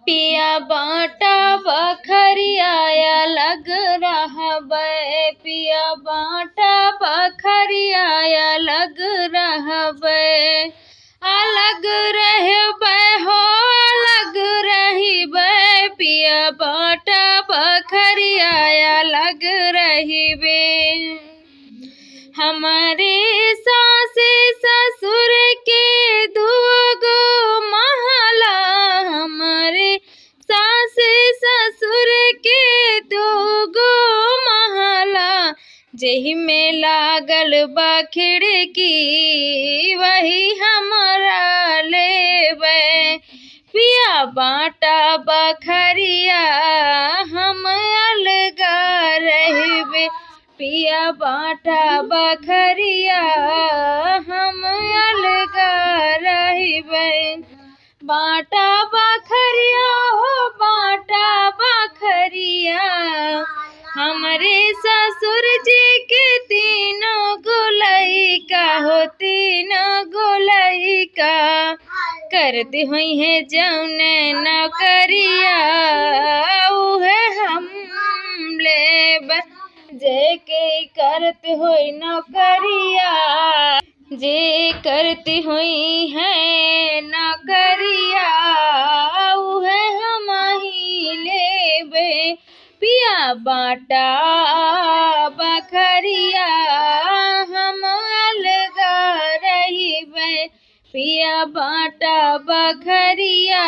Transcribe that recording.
पिया बाटा बखरिया लग रहबै, पिया बाटा बखरिया लग रहबै, अलग रहबै हो अलग रहिबै, पिया बाटा बखरिया अलग रहिबै। हमारे सास ससुर के दुगो महला, हमारे सास ससुर के दुगो महला, जेहि में लागल बा खिड़की वही हमरा लेबै। पिया बाटा बखरिया हम अलगा रहबै, पिया बाटा बखरिया हम अलगा रहबै। बाटा बखरिया हो बाटा बखरिया, हमरे ससुर जी के तीनों गोलैका हो तीनों गोलैका, करती हुई है जौने नौकरिया उहे हम लेबै। जे के करती हुई नौकरिया, जे करती हुई है नौकरिया उहे हम ही लेबै। पिया बाटा बखरिया हम अलगा रहिबै, पिया बाटा बखरिया